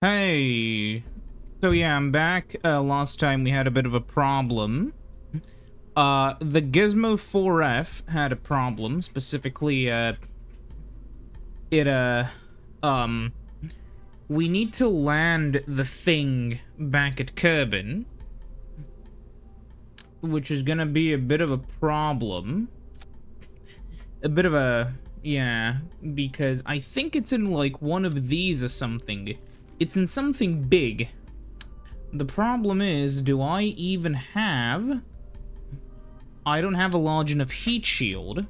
Hey. So yeah, I'm back. Last time we had a bit of a problem. The Gizmo 4F had a problem. Specifically, it, we need to land the thing back at Kerbin, which is gonna be a bit of a problem. A bit of a, yeah, because I think it's in, like, one of these or something. It's in something big. The problem is, do I even have... I don't have a large enough heat shield.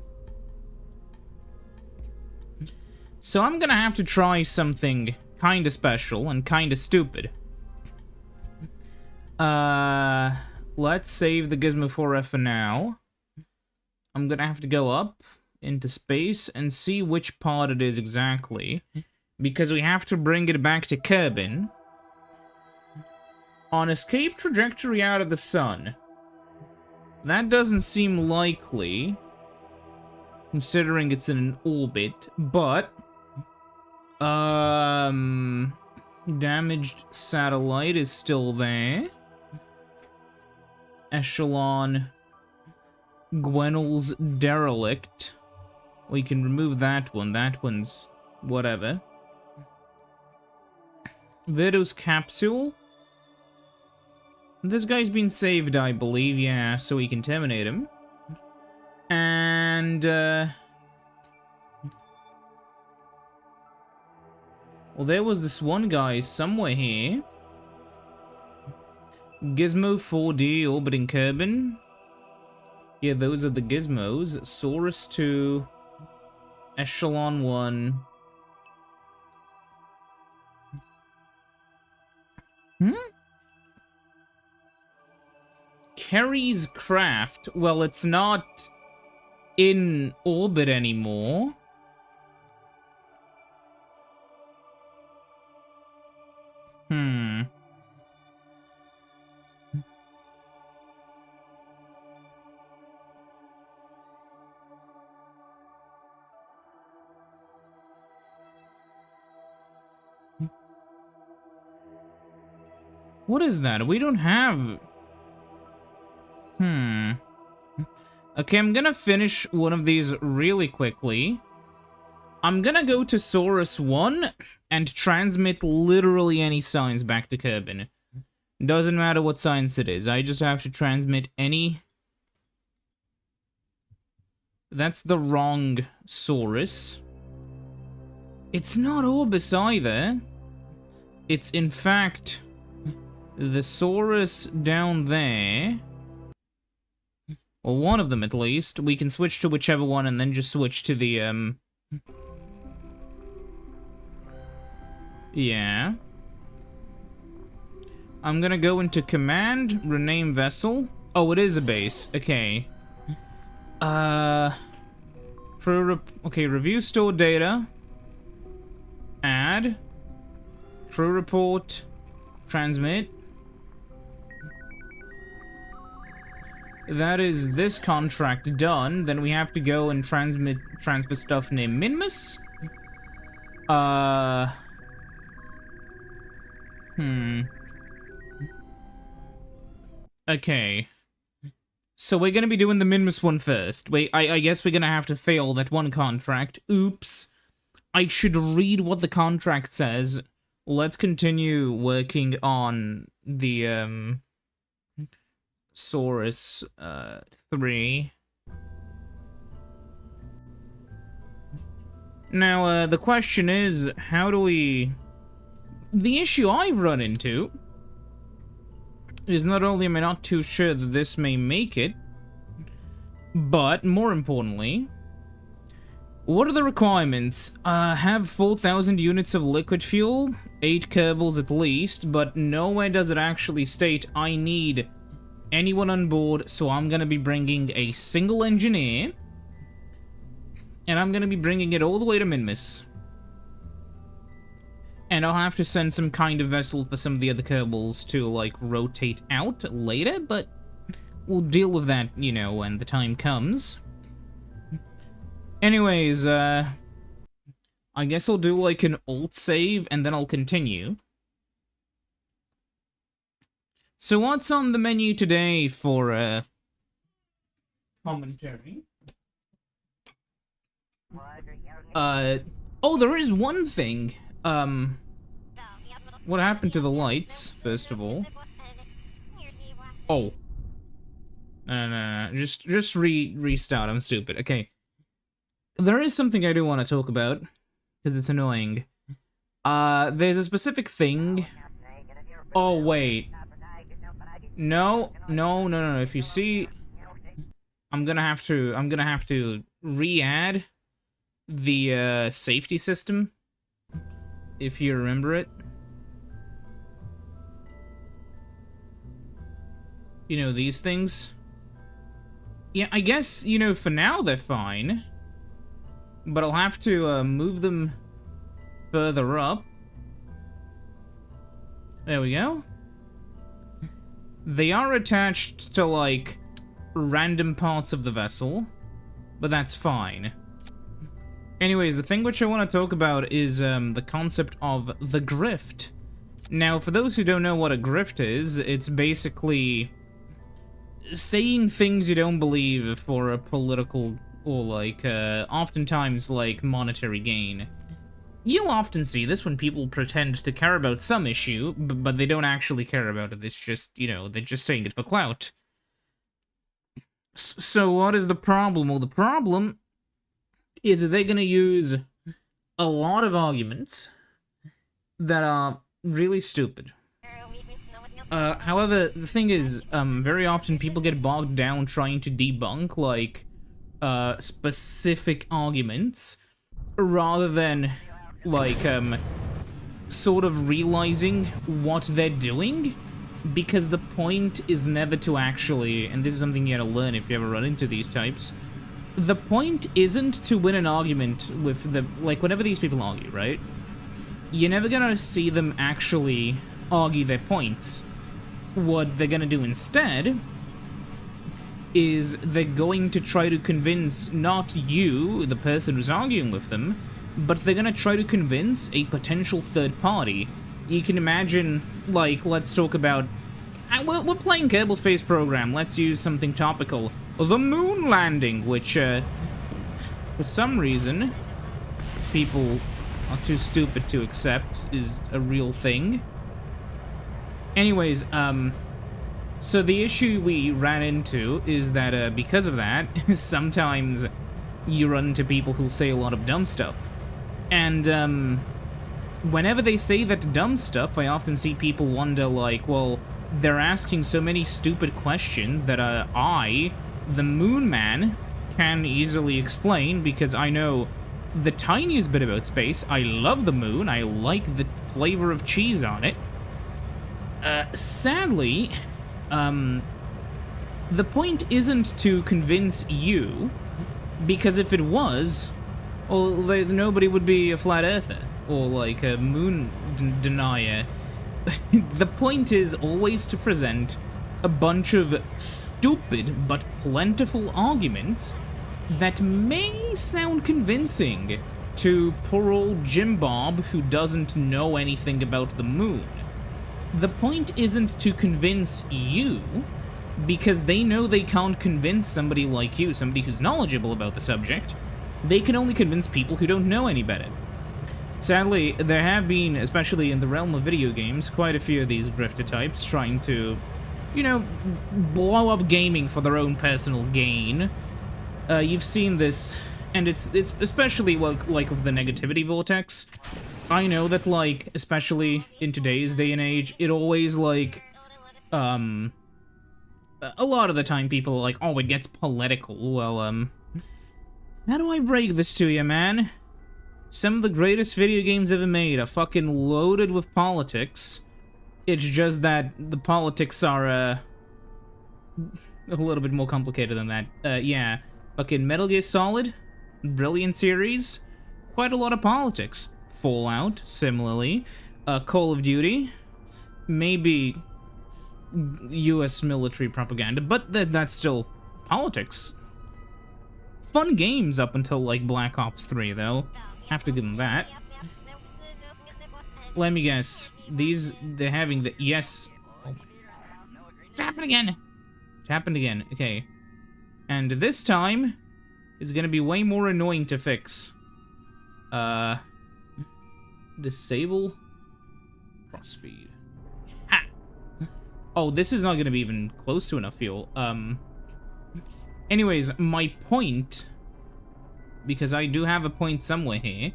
So I'm gonna have to try something kinda special and kinda stupid. Let's save the Gizmo 4F for now. I'm gonna have to go up into space and see which part it is exactly. Because we have to bring it back to Kerbin. On escape trajectory out of the sun. That doesn't seem likely, considering it's in an orbit, but... damaged satellite is still there. Echelon... Gwenel's derelict. We can remove that one. That one's... whatever. Vidus capsule. This guy's been saved, I believe, yeah, so we can terminate him. And, well, there was this one guy somewhere here. Gizmo 4D orbiting Kerbin. Yeah, those are the gizmos. Saurus 2. Echelon 1. Kerry's craft, well, it's not in orbit anymore. What is that? We don't have... Okay, I'm gonna finish one of these really quickly. I'm gonna go to Saurus 1 and transmit literally any signs back to Kerbin. Doesn't matter what science it is, I just have to transmit any... That's the wrong Saurus. It's not Orbis either. It's in fact the Saurus down there. Well, one of them at least. We can switch to whichever one and then just switch to the, yeah. I'm gonna go into command, rename vessel. Oh, it is a base. Okay. Okay, review stored data. Add. Crew report. Transmit. That is this contract done. Then we have to go and transfer stuff named Minmus. Okay. So we're gonna be doing the Minmus one first. Wait, I guess we're gonna have to fail that one contract. Oops. I should read what the contract says. Let's continue working on the, Saurus 3. Now, the question is, how do we... The issue I've run into is not only am I not too sure that this may make it, but, more importantly, what are the requirements? Have 4,000 units of liquid fuel, 8 Kerbals at least, but nowhere does it actually state I need anyone on board, so I'm gonna be bringing a single engineer, and I'm gonna be bringing it all the way to Minmus. And I'll have to send some kind of vessel for some of the other Kerbals to, like, rotate out later, but we'll deal with that, you know, when the time comes. Anyways, I guess I'll do, like, an alt save, and then I'll continue. So what's on the menu today for commentary? Oh, there is one thing. What happened to the lights, first of all? Oh. No. Just restart. I'm stupid. Okay. There is something I do want to talk about, because it's annoying. There's a specific thing. Oh, wait. No. If you see, I'm gonna have to re-add the safety system, if you remember it. You know, these things. Yeah, I guess, you know, for now they're fine. But I'll have to move them further up. There we go. They are attached to, like, random parts of the vessel, but that's fine. Anyways, the thing which I want to talk about is the concept of the grift. Now, for those who don't know what a grift is, it's basically saying things you don't believe for a political or, like, oftentimes, like, monetary gain. You'll often see this when people pretend to care about some issue, but they don't actually care about it. It's just, you know, they're just saying it for clout. So what is the problem? Well, the problem is that they're gonna use a lot of arguments that are really stupid. However, the thing is, very often people get bogged down trying to debunk, like, specific arguments, rather than, like, sort of realizing what they're doing, because the point is never to actually, and this is something you gotta learn if you ever run into these types, the point isn't to win an argument with the, like, whenever these people argue, right? You're never gonna see them actually argue their points. What they're gonna do instead is they're going to try to convince not you, the person who's arguing with them, but they're gonna try to convince a potential third party. You can imagine, like, let's talk about... We're playing Kerbal Space Program, let's use something topical. The moon landing, which, for some reason, people are too stupid to accept is a real thing. Anyways, so the issue we ran into is that, because of that, sometimes you run into people who say a lot of dumb stuff. And, whenever they say that dumb stuff, I often see people wonder, like, well, they're asking so many stupid questions that, I, the Moon Man, can easily explain, because I know the tiniest bit about space. I love the moon, I like the flavor of cheese on it. Sadly, the point isn't to convince you, because if it was, well, nobody would be a flat earther, or like a moon denier. The point is always to present a bunch of stupid but plentiful arguments that may sound convincing to poor old Jim Bob who doesn't know anything about the moon. The point isn't to convince you, because they know they can't convince somebody like you, somebody who's knowledgeable about the subject. They can only convince people who don't know any better. Sadly, there have been, especially in the realm of video games, quite a few of these grifter types trying to, you know, blow up gaming for their own personal gain. You've seen this, and it's especially, like with the negativity vortex. I know that, like, especially in today's day and age, it always, like, a lot of the time people are like, oh, it gets political. Well, how do I break this to you, man? Some of the greatest video games ever made are fucking loaded with politics. It's just that the politics are, a little bit more complicated than that. Yeah. Fucking Metal Gear Solid, brilliant series, quite a lot of politics. Fallout, similarly. Call of Duty, maybe US military propaganda, but that's still politics. Fun games up until, like, Black Ops 3, though. Have to give them that. Let me guess. They're having the... Yes. Oh It's happened again. It happened again. Okay. And this time is gonna be way more annoying to fix. Disable crossfeed. Ha! Oh, this is not gonna be even close to enough fuel. Anyways, my point, because I do have a point somewhere here,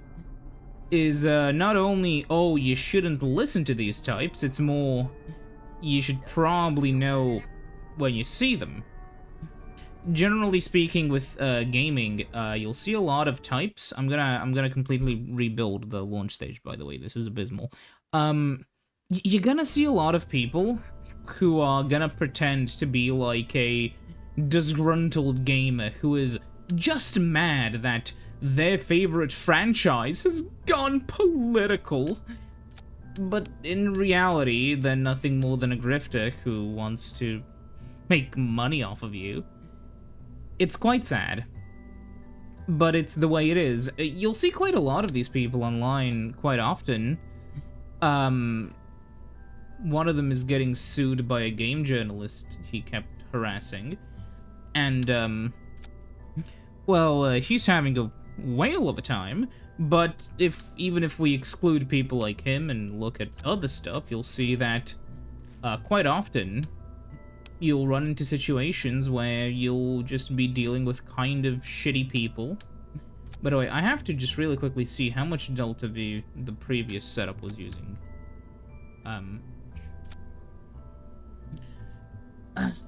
is not only, oh, you shouldn't listen to these types, it's more, you should probably know when you see them. Generally speaking, with gaming, you'll see a lot of types. I'm gonna completely rebuild the launch stage, by the way. This is abysmal. You're gonna see a lot of people who are gonna pretend to be like a disgruntled gamer who is just mad that their favorite franchise has gone political. But in reality, they're nothing more than a grifter who wants to make money off of you. It's quite sad, but it's the way it is. You'll see quite a lot of these people online quite often. One of them is getting sued by a game journalist he kept harassing. And, well, he's having a whale of a time, but even if we exclude people like him and look at other stuff, you'll see that, quite often, you'll run into situations where you'll just be dealing with kind of shitty people. By the way, I have to just really quickly see how much Delta V the previous setup was using.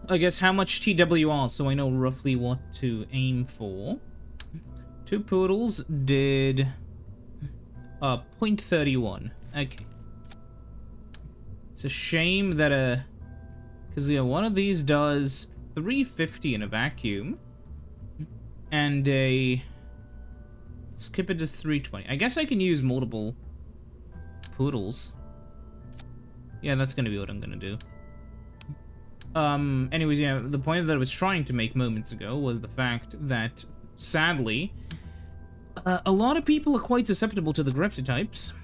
I guess how much TWR, so I know roughly what to aim for. 2 poodles did 0.31. Okay. It's a shame that because one of these does 350 in a vacuum, and a skip it does 320. I guess I can use multiple poodles. Yeah, that's gonna be what I'm gonna do. Anyways, yeah, the point that I was trying to make moments ago was the fact that, sadly, a lot of people are quite susceptible to the grifter types,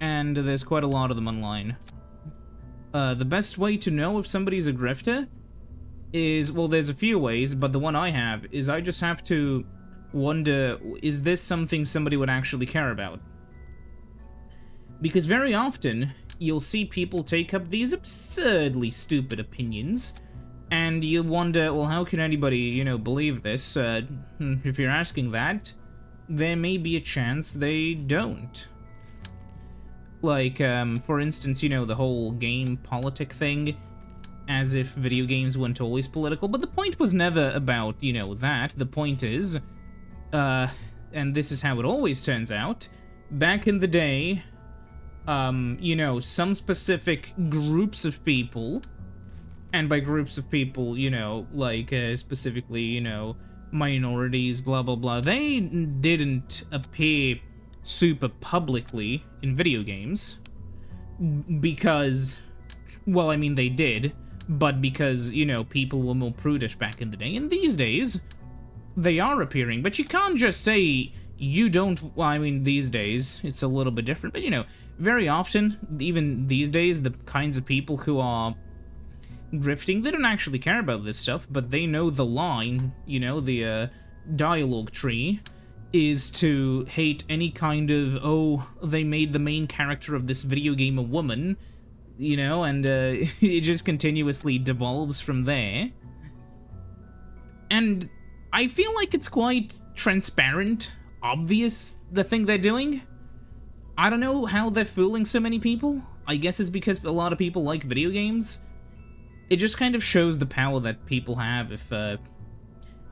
and there's quite a lot of them online. The best way to know if somebody's a grifter is, well, there's a few ways, but the one I have is I just have to wonder, is this something somebody would actually care about? Because very often, you'll see people take up these absurdly stupid opinions, and you wonder, well, how can anybody, you know, believe this? If you're asking that, there may be a chance they don't. Like, for instance, you know, the whole game politic thing, as if video games weren't always political, but the point was never about, you know, that. The point is, and this is how it always turns out, back in the day, you know, some specific groups of people, and by groups of people, you know, like, specifically, you know, minorities, blah, blah, blah, they didn't appear super publicly in video games because, well, I mean, they did, but because, you know, people were more prudish back in the day, and these days, they are appearing, but you can't just say you don't, well, I mean, these days, it's a little bit different, but, you know, very often, even these days, the kinds of people who are grifting, they don't actually care about this stuff, but they know the line, you know, the, dialogue tree, is to hate any kind of, oh, they made the main character of this video game a woman, you know, and it just continuously devolves from there. And I feel like it's quite transparent, obvious, the thing they're doing. I don't know how they're fooling so many people. I guess it's because a lot of people like video games. It just kind of shows the power that people have if,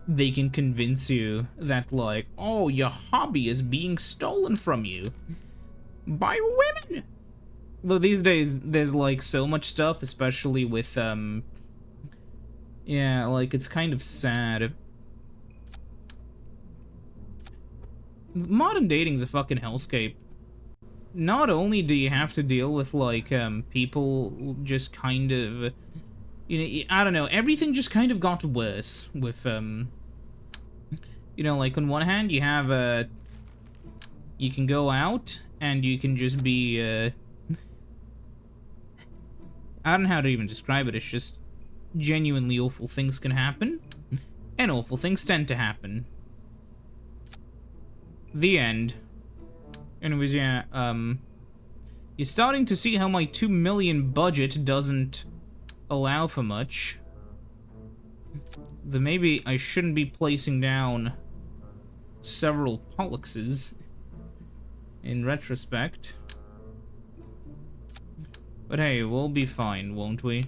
they can convince you that, like, oh, your hobby is being stolen from you by women. Though these days, there's, like, so much stuff, especially with, yeah, like, it's kind of sad. Modern dating's a fucking hellscape. Not only do you have to deal with, like, people just kind of, you know, I don't know, everything just kind of got worse with, you know, like, on one hand, you have, you can go out, and you can just be, I don't know how to even describe it, it's just genuinely awful things can happen, and awful things tend to happen. The end. Anyways, yeah, you're starting to see how my 2 million budget doesn't allow for much. Then maybe I shouldn't be placing down several Polluxes in retrospect. But hey, we'll be fine, won't we?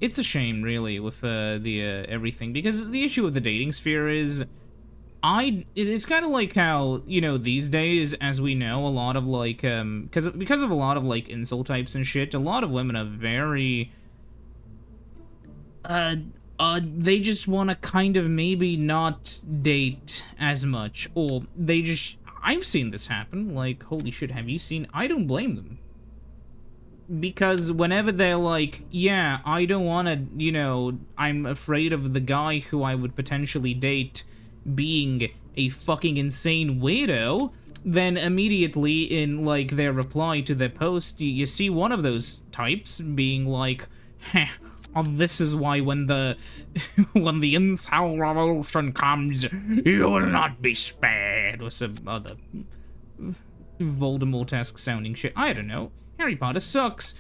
It's a shame, really, with everything, because the issue with the dating sphere is, it's kind of like how, you know, these days, as we know, a lot of, like, because of a lot of, like, incel types and shit, a lot of women are very, they just want to kind of maybe not date as much, or they just, I've seen this happen, like, holy shit, have you seen, I don't blame them. Because whenever they're like, yeah, I don't want to, you know, I'm afraid of the guy who I would potentially date being a fucking insane weirdo, then immediately in, like, their reply to their post, you see one of those types being like, heh, oh, this is why when the when the incel revolution comes, you will not be spared, or some other Voldemort-esque sounding shit. I don't know. Harry Potter sucks,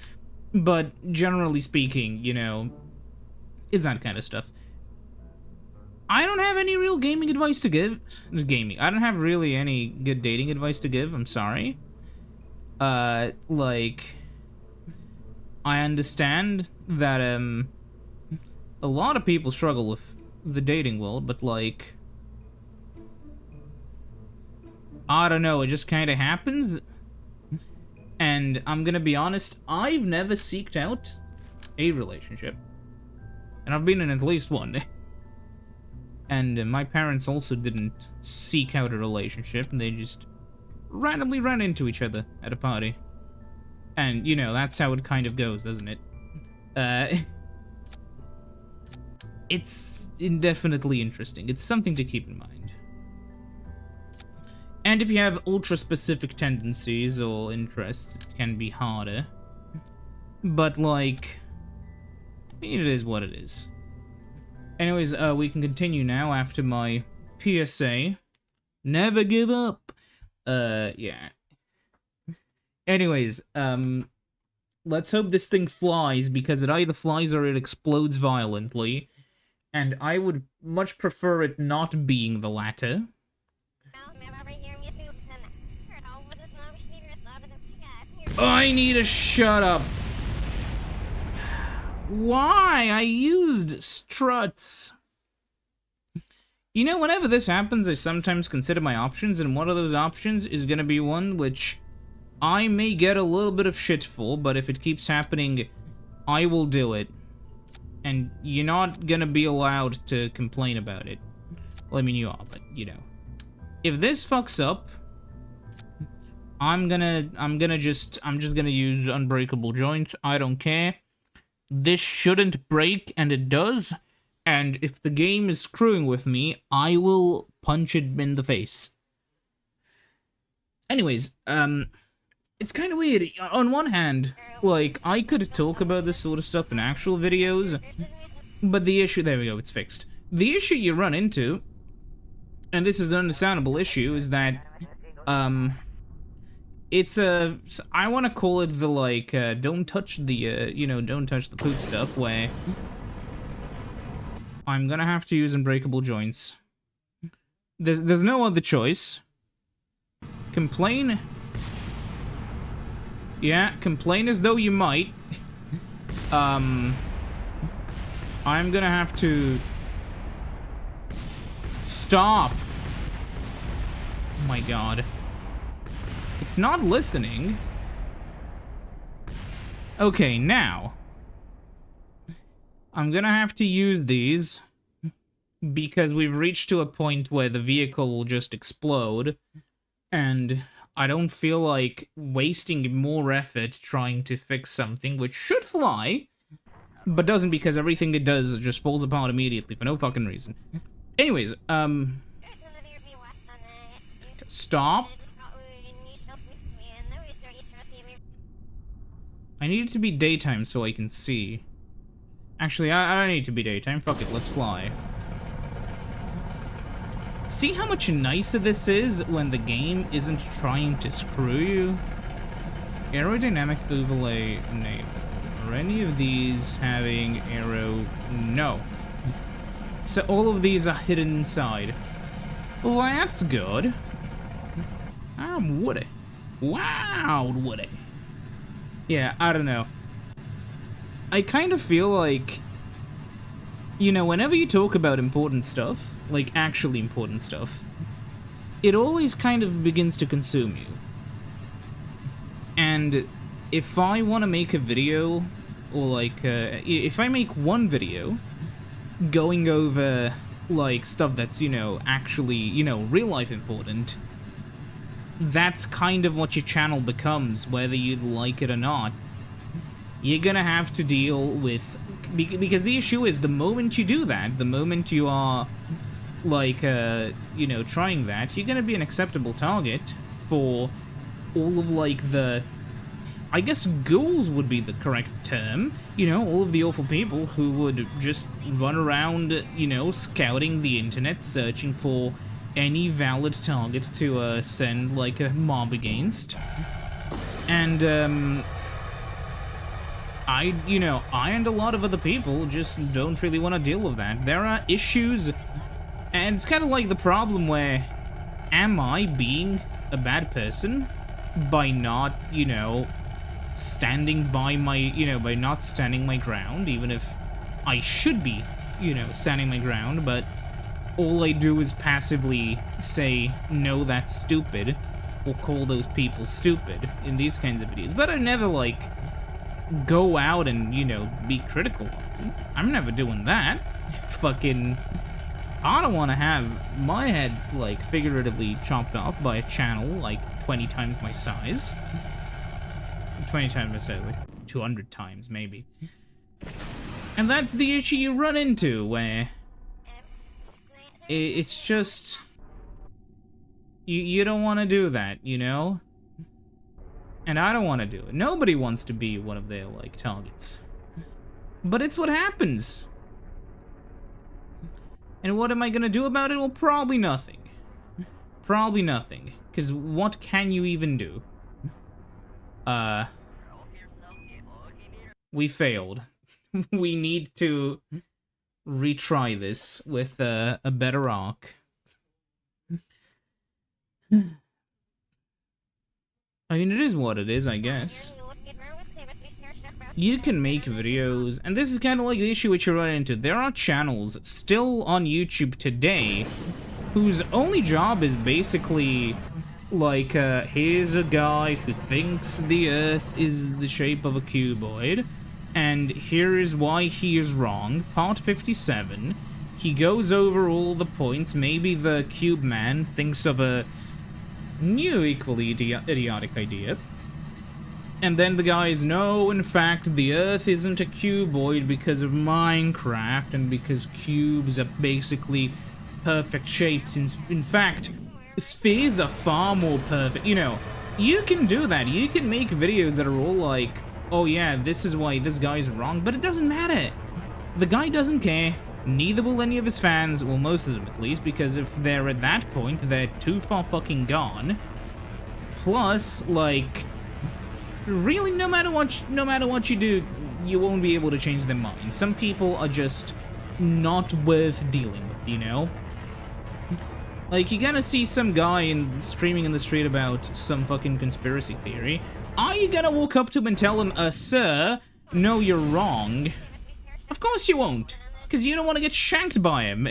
but generally speaking, you know, it's that kind of stuff. I don't have any real gaming advice to give. I don't have really any good dating advice to give, I'm sorry. Like, I understand that, a lot of people struggle with the dating world, but, like, I don't know, it just kind of happens. And I'm gonna be honest, I've never seeked out a relationship. And I've been in at least one. And my parents also didn't seek out a relationship, and they just randomly ran into each other at a party. And, you know, that's how it kind of goes, doesn't it? It's indefinitely interesting. It's something to keep in mind. And if you have ultra-specific tendencies or interests, it can be harder. But, like, I mean, it is what it is. Anyways, we can continue now after my PSA. Never give up! Yeah. Anyways, let's hope this thing flies, because it either flies or it explodes violently. And I would much prefer it not being the latter. I need to shut up. Why? I used struts. You know, whenever this happens, I sometimes consider my options, and one of those options is gonna be one which I may get a little bit of shit for, but if it keeps happening, I will do it. And you're not gonna be allowed to complain about it. Well, I mean, you are, but, you know. If this fucks up, I'm just gonna use unbreakable joints. I don't care. This shouldn't break, and it does. And if the game is screwing with me, I will punch it in the face. Anyways, it's kind of weird. On one hand, like, I could talk about this sort of stuff in actual videos, but the issue, there we go, it's fixed. The issue you run into, and this is an understandable issue, is that, it's a, I want to call it the, like, don't touch the, you know, don't touch the poop stuff, where I'm gonna have to use unbreakable joints. There's no other choice. Complain. Yeah, complain as though you might. I'm gonna have to stop. Oh my god. It's not listening. Okay, now. I'm gonna have to use these because we've reached to a point where the vehicle will just explode, and I don't feel like wasting more effort trying to fix something which should fly, but doesn't, because everything it does just falls apart immediately for no fucking reason. Anyways, stop. I need it to be daytime so I can see. Actually, I don't need to be daytime. Fuck it, let's fly. See how much nicer this is when the game isn't trying to screw you? Aerodynamic overlay enabled. Are any of these having aero? No. So all of these are hidden inside. Well, that's good. I'm Woody. Wow, Woody. Yeah, I don't know. I kind of feel like, you know, whenever you talk about important stuff, like actually important stuff, it always kind of begins to consume you. And if I want to make a video, or like, if I make one video going over, like, stuff that's, you know, actually, you know, real life important, that's kind of what your channel becomes, whether you'd like it or not. You're gonna have to deal with, because the issue is, the moment you do that, the moment you are, like, you know, trying that, you're gonna be an acceptable target for all of, like, the, I guess ghouls would be the correct term, you know, all of the awful people who would just run around, you know, scouting the internet, searching for any valid target to, send, like, a mob against. And, I and a lot of other people just don't really want to deal with that. There are issues, and it's kind of like the problem where, am I being a bad person by not, you know, standing by my, you know, by not standing my ground, even if I should be, you know, standing my ground, but all I do is passively say, no, that's stupid, or call those people stupid in these kinds of videos. But I never, like, go out and, you know, be critical of them. I'm never doing that. Fucking, I don't want to have my head, like, figuratively chopped off by a channel, like, 20 times my size. 20 times my size, like, 200 times, maybe. And that's the issue you run into, where it's just, you don't want to do that, you know? And I don't want to do it. Nobody wants to be one of their, like, targets. But it's what happens. And what am I gonna do about it? Well, probably nothing. Probably nothing. Because what can you even do? We failed. We need to retry this with a better arc. I mean, it is what it is, I guess. You can make videos, and this is kind of like the issue which you run into. There are channels still on YouTube today whose only job is basically, like, here's a guy who thinks the Earth is the shape of a cuboid, and here is why he is wrong. Part 57. He goes over all the points. Maybe the Cube Man thinks of a new equally idiotic idea. And then the guys know, in fact, the Earth isn't a cuboid because of Minecraft, and because cubes are basically perfect shapes. In fact, spheres are far more perfect. You know, you can do that. You can make videos that are all like, oh yeah, this is why this guy's wrong, but it doesn't matter. The guy doesn't care. Neither will any of his fans, well, most of them at least, because if they're at that point, they're too far fucking gone. Plus, like, really, no matter what you do, you won't be able to change their mind. Some people are just not worth dealing with, you know? Like, you're gonna see some guy streaming in the street about some fucking conspiracy theory. Are you gonna walk up to him and tell him, sir, no, you're wrong? Of course you won't. Because you don't want to get shanked by him.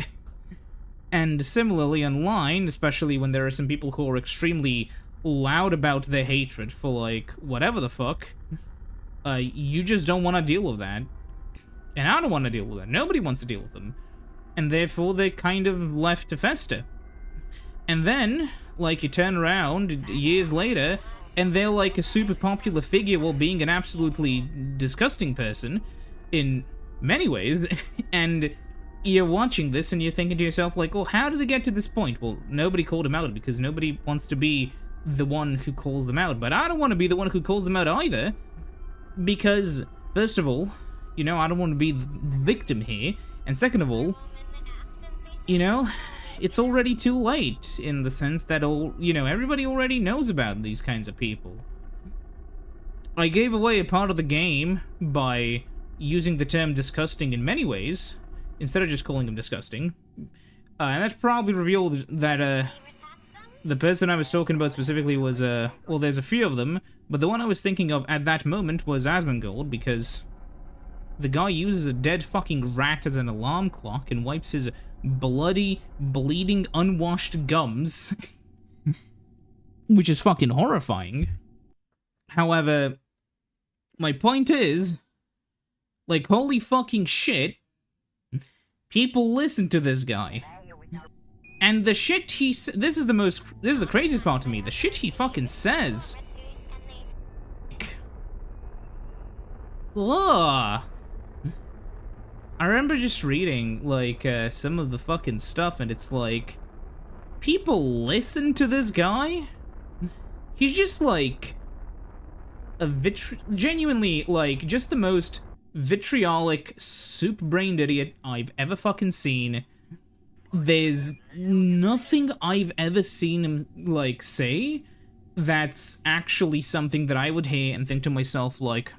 And similarly online, especially when there are some people who are extremely loud about their hatred for, like, whatever the fuck, you just don't want to deal with that. And I don't want to deal with that. Nobody wants to deal with them. And therefore, they're kind of left to fester. And then, like, you turn around years later, and they're like a super popular figure while being an absolutely disgusting person in many ways, and you're watching this and you're thinking to yourself, like, well, how did they get to this point? Well, nobody called him out because nobody wants to be the one who calls them out, but I don't want to be the one who calls them out either, because, first of all, You know, I don't want to be the victim here. And second of all, you know, it's already too late in the sense that everybody already knows about these kinds of people. I gave away a part of the game by using the term disgusting in many ways, instead of just calling him disgusting. And that's probably revealed that, the person I was talking about specifically was, well, there's a few of them, but the one I was thinking of at that moment was Asmongold, because the guy uses a dead fucking rat as an alarm clock and wipes his bloody, bleeding, unwashed gums. Which is fucking horrifying. However, my point is, like, holy fucking shit, people listen to this guy. And the shit this is the craziest part to me, the shit he fucking says. Ugh. I remember just reading, like, some of the fucking stuff, and it's like, people listen to this guy? He's just, like, genuinely, like, just the most vitriolic, soup-brained idiot I've ever fucking seen. There's nothing I've ever seen him, like, say that's actually something that I would hear and think to myself, like,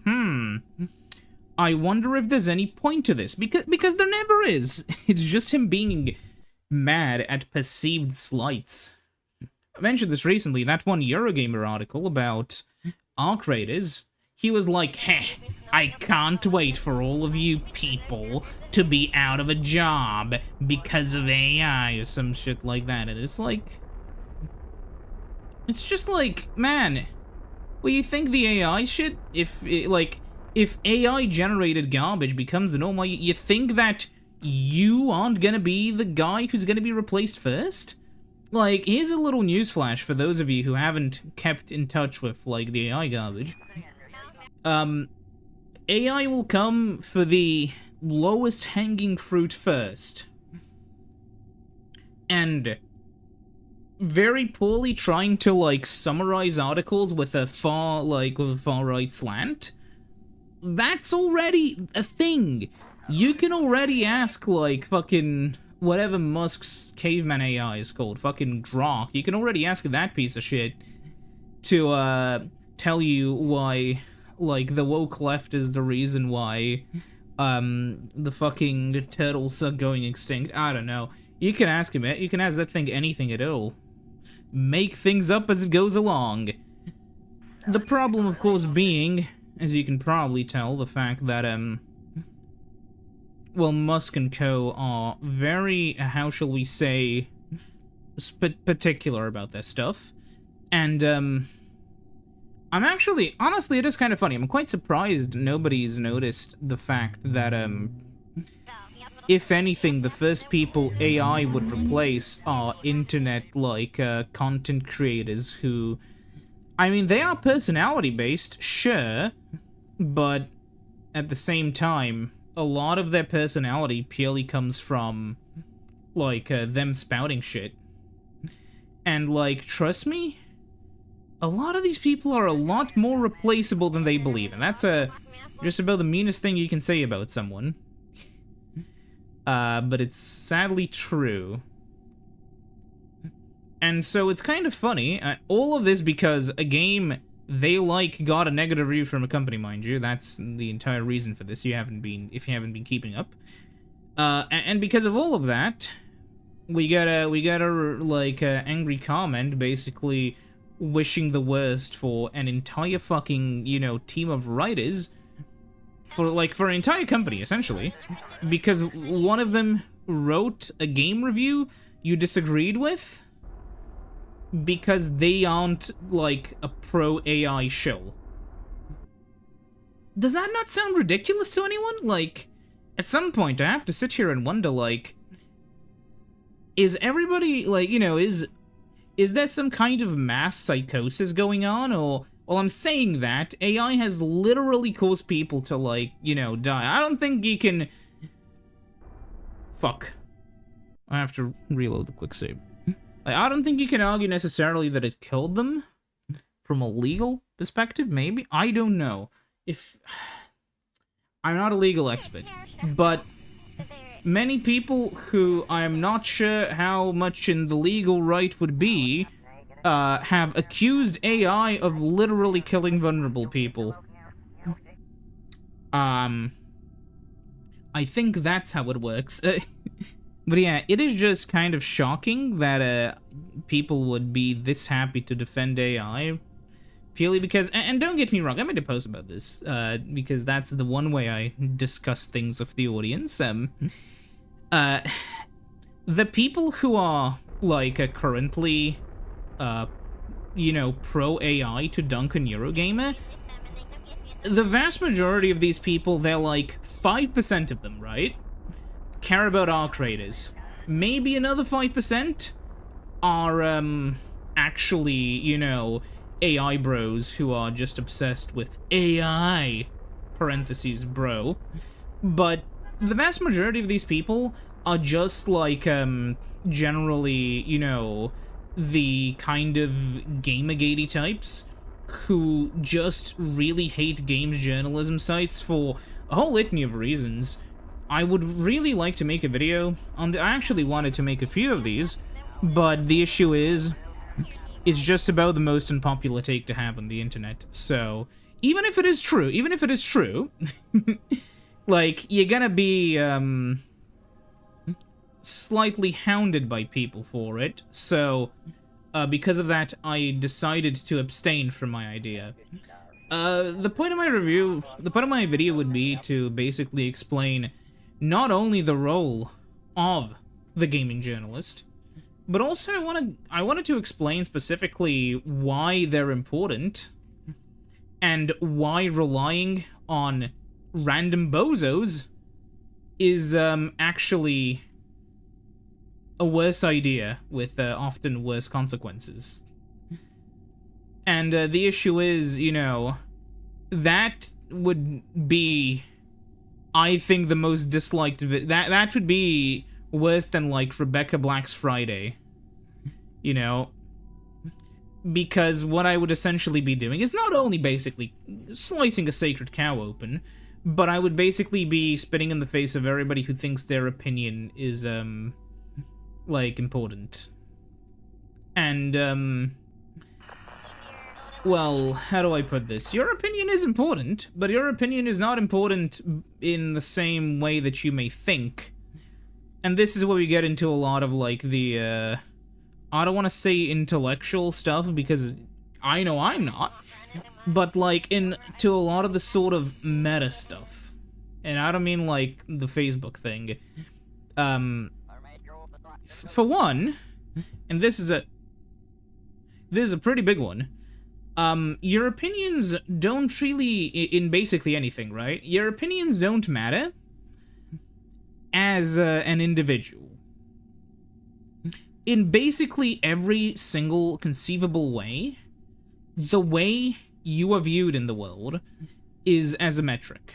I wonder if there's any point to this, because there never is. It's just him being mad at perceived slights. I mentioned this recently, that one Eurogamer article about Arc Raiders. He was like, heh, I can't wait for all of you people to be out of a job because of AI or some shit like that. And it's like, it's just like, man, well, you think the AI shit, if AI generated garbage becomes the normal, you think that you aren't gonna be the guy who's gonna be replaced first? Like, here's a little newsflash for those of you who haven't kept in touch with, like, the AI garbage. AI will come for the lowest hanging fruit first. And very poorly trying to, like, summarize articles with a far right slant. That's already a thing. You can already ask, like, fucking whatever Musk's caveman AI is called, fucking Grok. You can already ask that piece of shit to, tell you why, like, the woke left is the reason why, the fucking turtles are going extinct. I don't know. You can ask him it. You can ask that thing anything at all. Make things up as it goes along. The problem, of course, being, as you can probably tell, the fact that, well, Musk and co. are very, how shall we say, particular about their stuff. And, I'm actually, honestly, it is kind of funny. I'm quite surprised nobody's noticed the fact that, if anything, the first people AI would replace are internet, like, content creators who, I mean, they are personality-based, sure, but at the same time, a lot of their personality purely comes from, like, them spouting shit. And, like, trust me, a lot of these people are a lot more replaceable than they believe, and that's just about the meanest thing you can say about someone. But it's sadly true. And so it's kind of funny, all of this because a game they like got a negative review from a company, mind you. That's the entire reason for this. If you haven't been keeping up. And because of all of that, we got a like angry comment basically wishing the worst for an entire fucking, you know, team of writers for an entire company essentially, because one of them wrote a game review you disagreed with because they aren't, like, a pro-AI show. Does that not sound ridiculous to anyone? Like, at some point, I have to sit here and wonder, like, is everybody, like, you know, is there some kind of mass psychosis going on, or... Well, I'm saying that, AI has literally caused people to, like, you know, die. I don't think you can... Fuck. I have to reload the quick save. Like, I don't think you can argue necessarily that it killed them. From a legal perspective, maybe? I don't know. I'm not a legal expert, but many people who I'm not sure how much in the legal right would be, have accused AI of literally killing vulnerable people. I think that's how it works. But yeah, it is just kind of shocking that people would be this happy to defend AI. Purely because, and don't get me wrong, I made a post about this, because that's the one way I discuss things with the audience. The people who are, like, currently, you know, pro-AI to dunk on Eurogamer, the vast majority of these people, they're like 5% of them, right? Care about our creators. Maybe another 5% are, actually, you know, AI bros who are just obsessed with AI, parentheses, bro. But the vast majority of these people are just like, generally, you know, the kind of gamergatey types who just really hate games journalism sites for a whole litany of reasons. I would really like to make a video on I actually wanted to make a few of these, but the issue is, it's just about the most unpopular take to have on the internet. So, even if it is true, like, you're gonna be, slightly hounded by people for it, so, because of that, I decided to abstain from my idea. The point of my video would be to basically explain not only the role of the gaming journalist, but also I wanted to explain specifically why they're important, and why relying on random bozos is, actually a worse idea with, often worse consequences. And, the issue is, you know, that would be, I think, the most disliked that would be worse than, like, Rebecca Black's Friday. You know? Because what I would essentially be doing is not only basically slicing a sacred cow open, but I would basically be spitting in the face of everybody who thinks their opinion is, like, important. And, well, how do I put this? Your opinion is important, but your opinion is not important in the same way that you may think. And this is where we get into a lot of, like, the, I don't want to say intellectual stuff, because I know I'm not, but, like, into a lot of the sort of meta stuff. And I don't mean, like, the Facebook thing. For one, and this is a pretty big one, your opinions don't really, in basically anything, right? Your opinions don't matter as an individual. In basically every single conceivable way, the way you are viewed in the world is as a metric.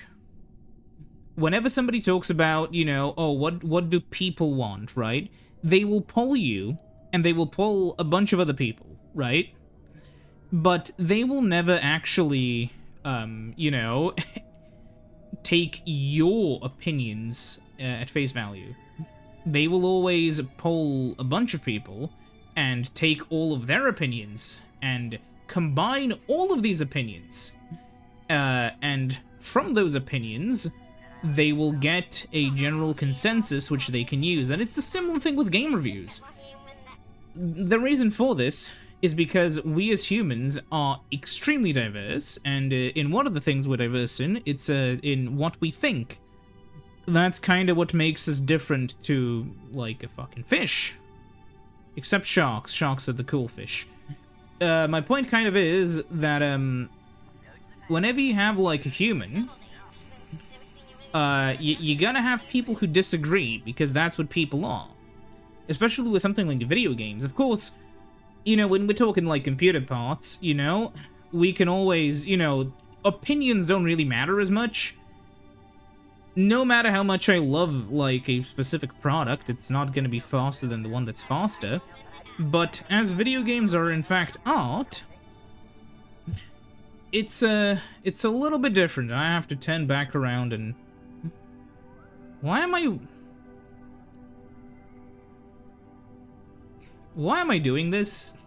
Whenever somebody talks about, you know, oh, what do people want, right? They will poll you, and they will poll a bunch of other people, right? But they will never actually, you know, take your opinions at face value. They will always poll a bunch of people and take all of their opinions and combine all of these opinions. And from those opinions, they will get a general consensus which they can use. And it's the similar thing with game reviews. The reason for this is because we as humans are extremely diverse, and in one of the things we're diverse in, it's in what we think. That's kind of what makes us different to, like, a fucking fish. Except sharks. Sharks are the cool fish. My point kind of is that, whenever you have, like, a human, you're gonna have people who disagree, because that's what people are. Especially with something like video games. Of course, you know, when we're talking, like, computer parts, you know, we can always, you know, opinions don't really matter as much. No matter how much I love, like, a specific product, it's not gonna be faster than the one that's faster. But as video games are, in fact, art, it's a little bit different. I have to turn back around and... Why am I doing this?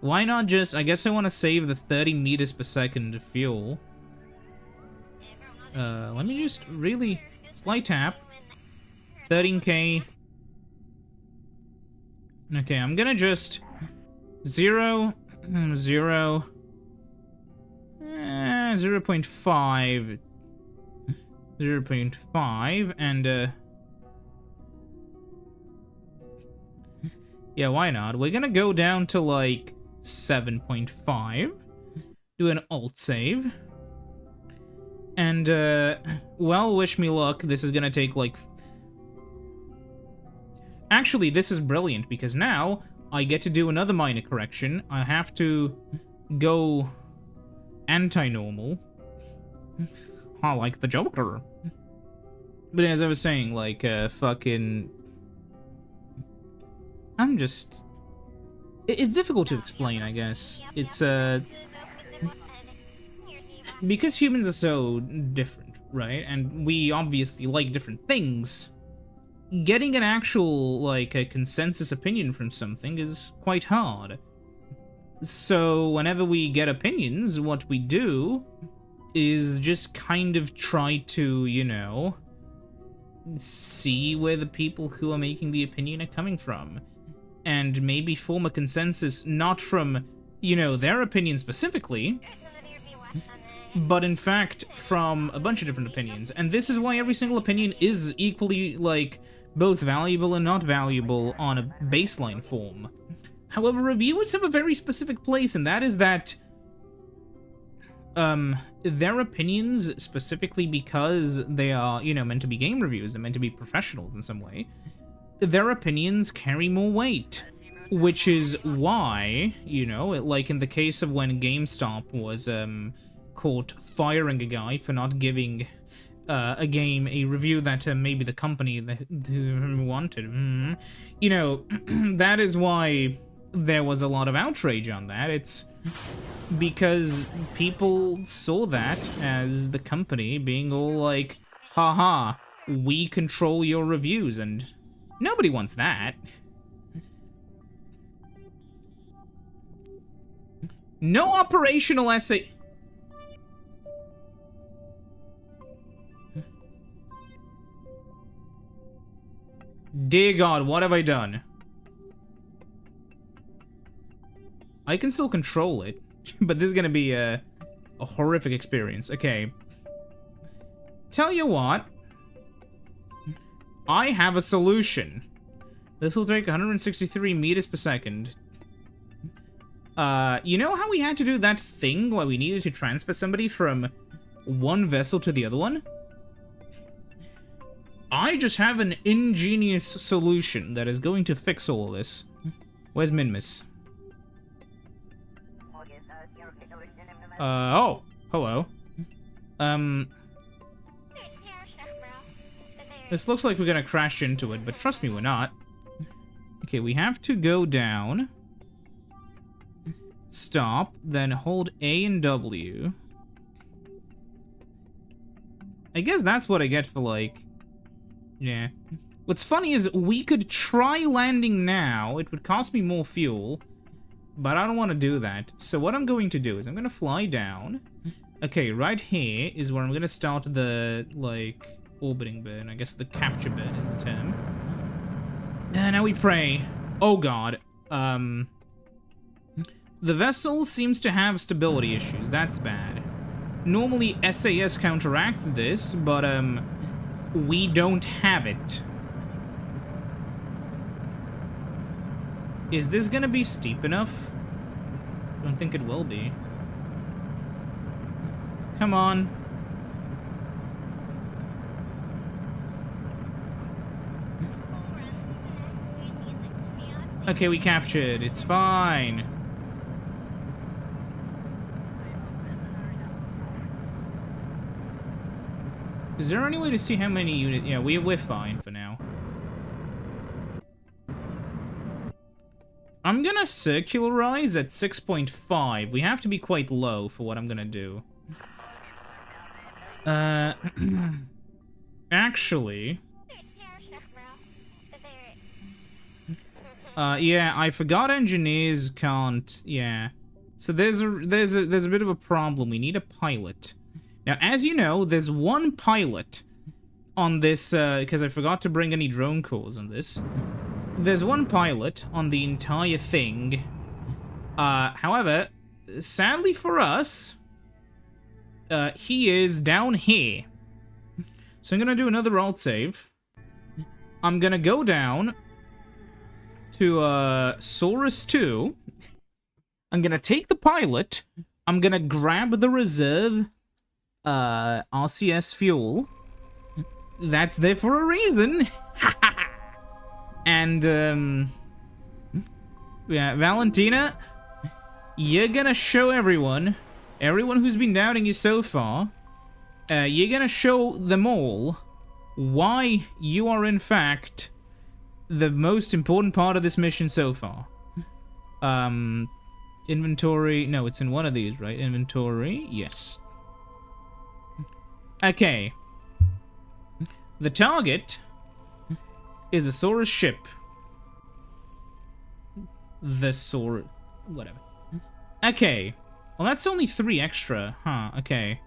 Why not just... I guess I want to save the 30 meters per second fuel. Let me just really... Slight tap. 13k. Okay, I'm gonna just... 0, 0... 0.5... 0.5, and, yeah, why not? We're gonna go down to, like, 7.5. Do an alt save. And, well, wish me luck. This is gonna take, like... Actually, this is brilliant, because now I get to do another minor correction. I have to go anti-normal. I like the Joker. But as I was saying, like, fucking... I'm just... It's difficult to explain, I guess. It's, because humans are so different, right? And we obviously like different things. Getting an actual, like, a consensus opinion from something is quite hard. So, whenever we get opinions, what we do is just kind of try to, you know, see where the people who are making the opinion are coming from. And maybe form a consensus not from, you know, their opinion specifically, but in fact from a bunch of different opinions. And this is why every single opinion is equally, like, both valuable and not valuable on a baseline form. However, reviewers have a very specific place, and that is that their opinions, specifically because they are, you know, meant to be game reviews, they're meant to be professionals in some way, their opinions carry more weight. Which is why, you know, like in the case of when GameStop was caught firing a guy for not giving a game a review that maybe the company wanted. You know, that is why there was a lot of outrage on that. It's because people saw that as the company being all like, haha, we control your reviews, and nobody wants that. No operational essay. Dear God, what have I done? I can still control it, but this is gonna be a horrific experience. Okay. Tell you what. I have a solution. This will take 163 meters per second. You know how we had to do that thing where we needed to transfer somebody from one vessel to the other one? I just have an ingenious solution that is going to fix all this. Where's Minmus? Oh, hello. This looks like we're gonna crash into it, but trust me, we're not. Okay, we have to go down. Stop, then hold A and W. I guess that's what I get for, like... Yeah. What's funny is we could try landing now. It would cost me more fuel, but I don't want to do that. So what I'm going to do is I'm going to fly down. Okay, right here is where I'm going to start the, like, orbiting burn. I guess the capture burn is the term. And now we pray. Oh, God. The vessel seems to have stability issues. That's bad. Normally, SAS counteracts this, but, we don't have it. Is this gonna be steep enough? I don't think it will be. Come on. Okay, we captured. It's fine. Is there any way to see how many units? Yeah, we're fine for now. I'm gonna circularize at 6.5. We have to be quite low for what I'm gonna do. Actually... yeah, I forgot engineers can't... Yeah. So there's a bit of a problem. We need a pilot. Now, as you know, there's one pilot on this, because I forgot to bring any drone cores on this. There's one pilot on the entire thing. However, sadly for us, he is down here. So I'm gonna do another alt save. I'm gonna go down to, Saurus 2. I'm gonna take the pilot. I'm gonna grab the reserve, RCS fuel. That's there for a reason. And, yeah, Valentina, you're gonna show everyone who's been doubting you so far, you're gonna show them all why you are, in fact, the most important part of this mission so far. Inventory, no, it's in one of these, right? Inventory, yes. Okay. The target is a Saurus ship. The Saurus... whatever. Okay. Well, that's only 3 extra. Huh, okay.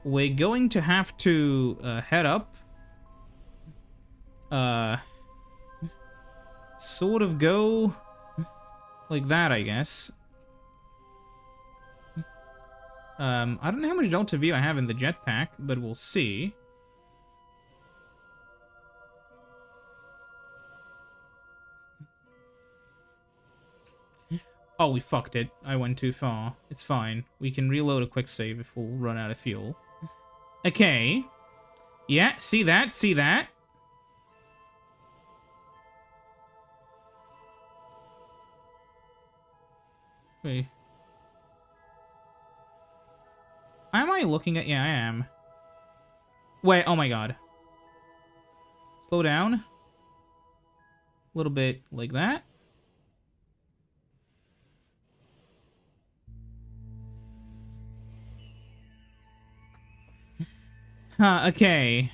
We're going to have to head up. Sort of go like that, I guess. I don't know how much Delta V I have in the jetpack, but we'll see. Oh, we fucked it. I went too far. It's fine. We can reload a quick save if we'll run out of fuel. Okay. Yeah, see that? See that? Wait. Am I looking at... Yeah, I am. Wait, oh my god. Slow down. A little bit like that. Huh, okay.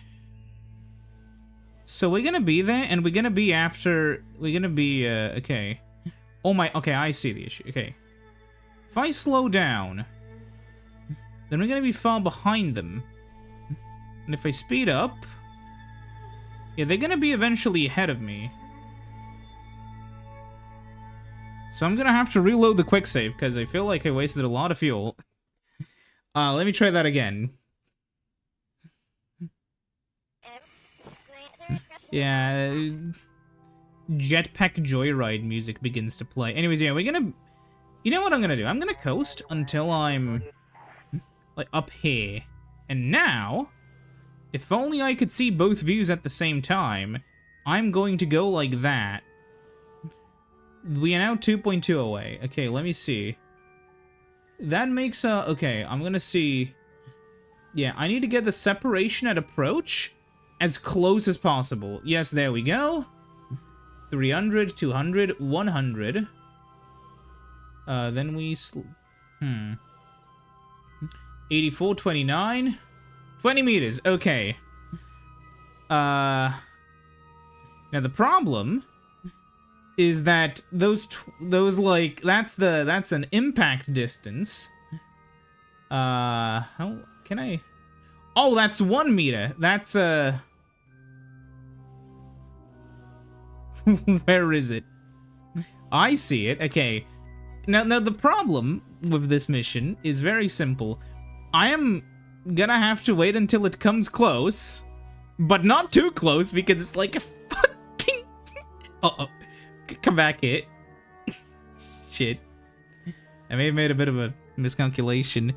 So we're gonna be there, and we're gonna be after... We're gonna be, okay. Oh my... Okay, I see the issue. Okay. If I slow down, then we're gonna be far behind them. And if I speed up... Yeah, they're gonna be eventually ahead of me. So I'm gonna have to reload the quick save, because I feel like I wasted a lot of fuel. Let me try that again. Yeah, jetpack joyride music begins to play. Anyways, yeah, we're gonna... You know what I'm gonna do? I'm gonna coast until I'm, like, up here. And now, if only I could see both views at the same time, I'm going to go like that. We are now 2.2 away. Okay, let me see. That makes a... Okay, I'm gonna see... Yeah, I need to get the separation at approach as close as possible. Yes, there we go. 300, 200, 100. Then we... 84, 29. 20 meters, okay. Now the problem is that those like, that's an impact distance. How can I... Oh, that's 1 meter. That's, where is it? I see it. Okay. Now the problem with this mission is very simple. I am gonna have to wait until it comes close, but not too close because it's like a fucking... Uh-oh. Come back here. Shit. I may have made a bit of a miscalculation.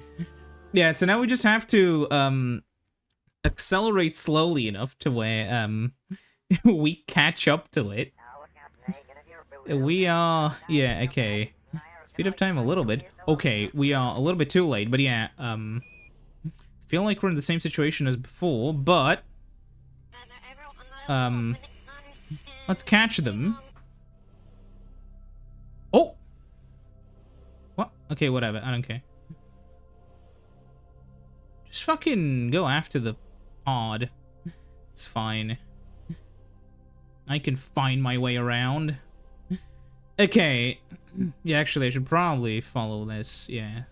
Yeah, so now we just have to, accelerate slowly enough to where, we catch up to it. We are... Yeah, okay. Speed up time a little bit. Okay, we are a little bit too late, but yeah, feel like we're in the same situation as before, but... let's catch them. Okay, whatever. I don't care. Just fucking go after the pod. It's fine. I can find my way around. Okay. Yeah, actually, I should probably follow this. Yeah.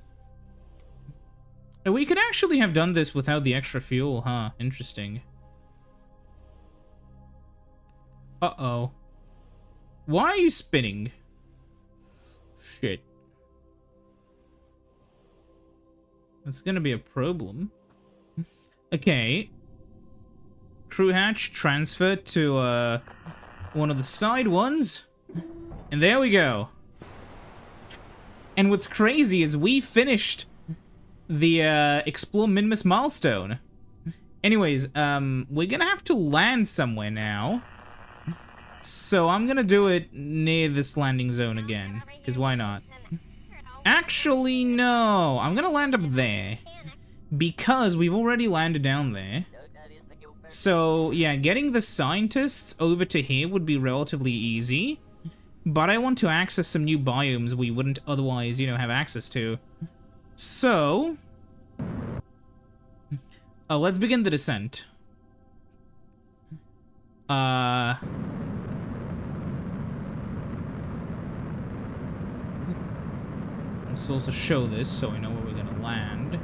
We could actually have done this without the extra fuel, huh? Interesting. Uh-oh. Why are you spinning? Shit. That's gonna be a problem. Okay. Crew hatch, transfer to, one of the side ones. And there we go. And what's crazy is we finished the, Explore Minmus milestone. Anyways, we're gonna have to land somewhere now. So I'm gonna do it near this landing zone again. Because why not? Actually, no. I'm gonna land up there. Because we've already landed down there. So, yeah, getting the scientists over to here would be relatively easy. But I want to access some new biomes we wouldn't otherwise, you know, have access to. So... let's begin the descent. Let's also show this so we know where we're gonna land.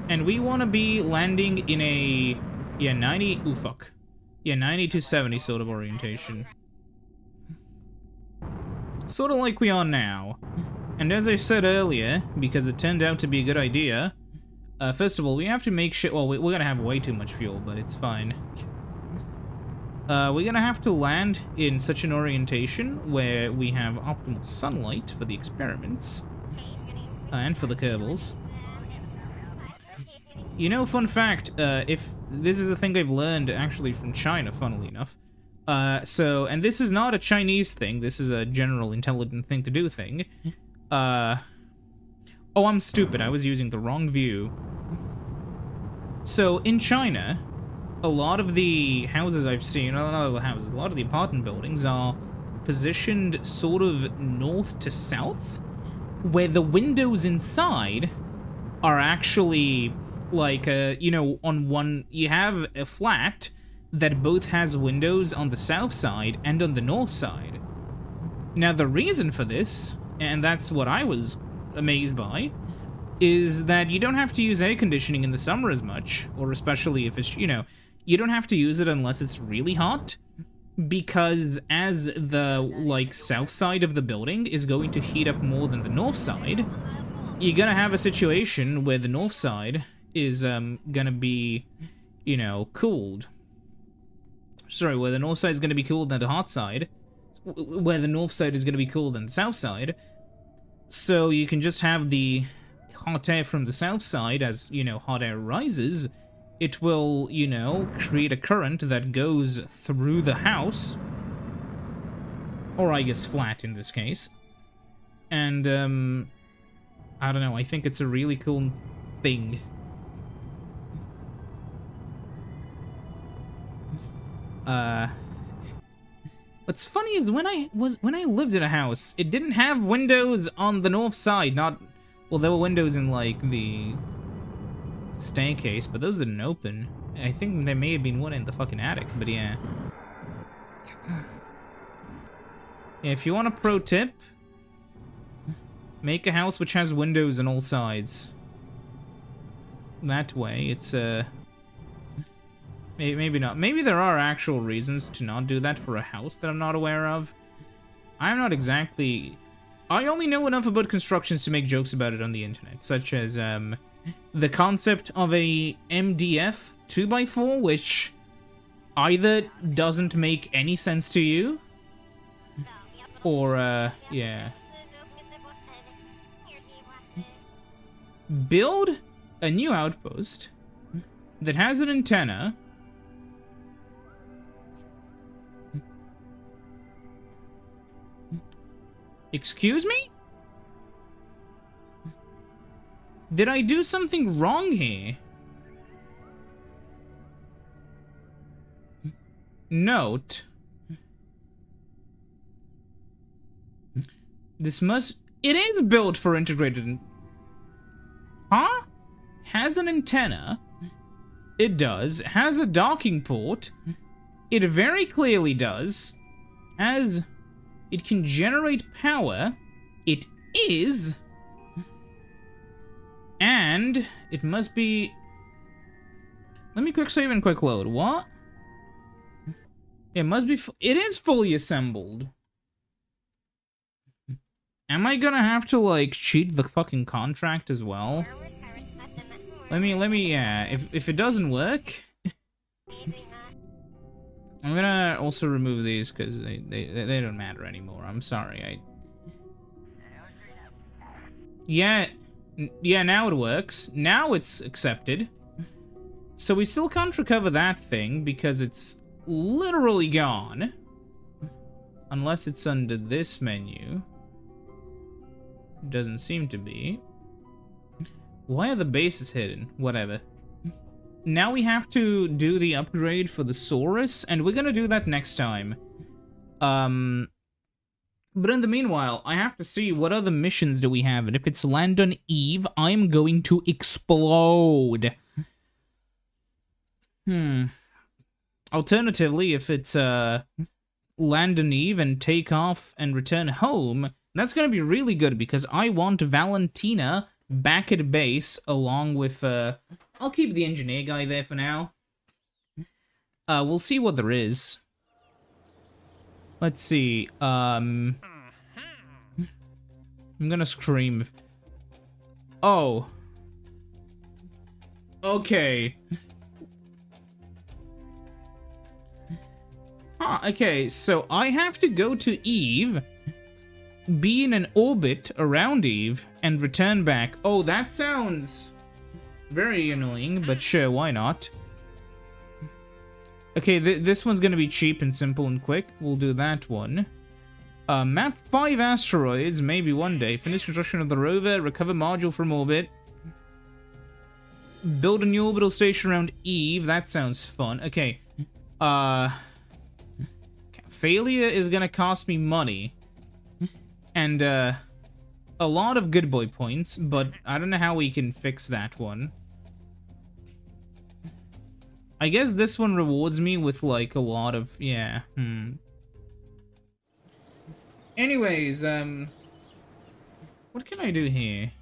And we want to be landing in a... Yeah, 90... Ooh, fuck. Yeah, 90 to 70 sort of orientation. Sort of like we are now. And as I said earlier, because it turned out to be a good idea, first of all, we have to make sure... Well, we're gonna have way too much fuel, but it's fine. We're gonna have to land in such an orientation where we have optimal sunlight for the experiments. And for the Kerbals. You know, fun fact, if this is a thing I've learned actually from China, funnily enough. And this is not a Chinese thing, this is a general intelligent thing to do thing. Oh, I'm stupid, I was using the wrong view. So, in China, a lot of the houses I've seen, not all the houses, a lot of the apartment buildings are positioned sort of north to south, where the windows inside are actually... Like, you know, on one, you have a flat that both has windows on the south side and on the north side. Now, the reason for this, and that's what I was amazed by, is that you don't have to use air conditioning in the summer as much, or especially if it's, you know, you don't have to use it unless it's really hot, because as the, like, south side of the building is going to heat up more than the north side, you're gonna have a situation where the north side is gonna be, you know, cooled. Sorry, where the north side is gonna be cooled than the hot side. Where the north side is gonna be cooler than the south side. So you can just have the hot air from the south side as, you know, hot air rises. It will, you know, create a current that goes through the house. Or I guess flat in this case. And, I don't know, I think it's a really cool thing. What's funny is when I lived in a house, it didn't have windows on the north side, well, there were windows in, like, the staircase, but those didn't open. I think there may have been one in the fucking attic, but yeah. If you want a pro tip, make a house which has windows on all sides. That way, it's, maybe not. Maybe there are actual reasons to not do that for a house that I'm not aware of. I'm not exactly... I only know enough about constructions to make jokes about it on the internet, such as, the concept of a MDF 2x4, which either doesn't make any sense to you, or, yeah. Build a new outpost that has an antenna. Excuse me? Did I do something wrong here? Note. This must... It is built for integrated... Huh? Has an antenna. It does. Has a docking port. It very clearly does. As it can generate power. It is. And it must be... Let me quick save and quick load. What? It must be... It is fully assembled. Am I gonna have to, like, cheat the fucking contract as well? Let me, yeah. If it doesn't work... I'm gonna also remove these, because they don't matter anymore. I'm sorry, Yeah, now it works. Now it's accepted. So we still can't recover that thing, because it's literally gone. Unless it's under this menu. Doesn't seem to be. Why are the bases hidden? Whatever. Now we have to do the upgrade for the Saurus, and we're gonna do that next time. But in the meanwhile, I have to see what other missions do we have, and if it's land on Eve, I'm going to explode. Alternatively, if it's land on Eve and take off and return home, that's gonna be really good, because I want Valentina back at base, along with, I'll keep the engineer guy there for now. We'll see what there is. Let's see, I'm gonna scream. Oh. Okay. Huh, okay, so I have to go to Eve, be in an orbit around Eve, and return back. Oh, that sounds very annoying, but sure, why not? Okay, this one's gonna be cheap and simple and quick. We'll do that one. Map 5 asteroids, maybe one day. Finish construction of the rover, recover module from orbit. Build a new orbital station around Eve. That sounds fun. Okay. Failure is gonna cost me money. And, a lot of good boy points, but I don't know how we can fix that one. I guess this one rewards me with, like, a lot of... Yeah, Anyways, what can I do here?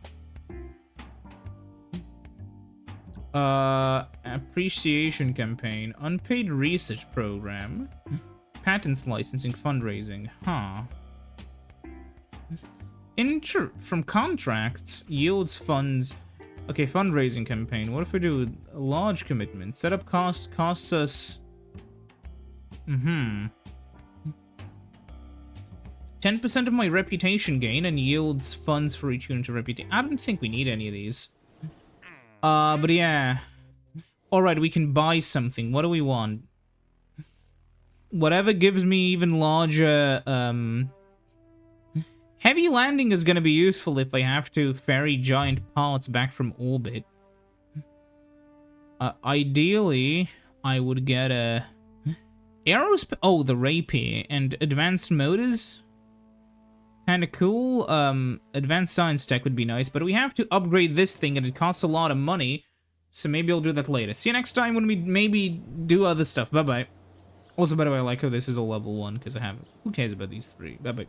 Appreciation campaign. Unpaid research program. Patents licensing fundraising. Huh. From contracts, yields funds. Okay, fundraising campaign. What if we do a large commitment? Setup costs us... 10% of my reputation gain and yields funds for each unit of reputation. I don't think we need any of these. But yeah. Alright, we can buy something. What do we want? Whatever gives me even larger, Heavy landing is going to be useful if I have to ferry giant parts back from orbit. Ideally, I would get a... Aerospace... Oh, the rapier. And advanced motors? Kinda cool. Advanced science tech would be nice, but we have to upgrade this thing and it costs a lot of money. So maybe I'll do that later. See you next time when we maybe do other stuff. Bye-bye. Also, by the way, I like how this is a level 1, because I have... Who cares about these 3? Bye-bye.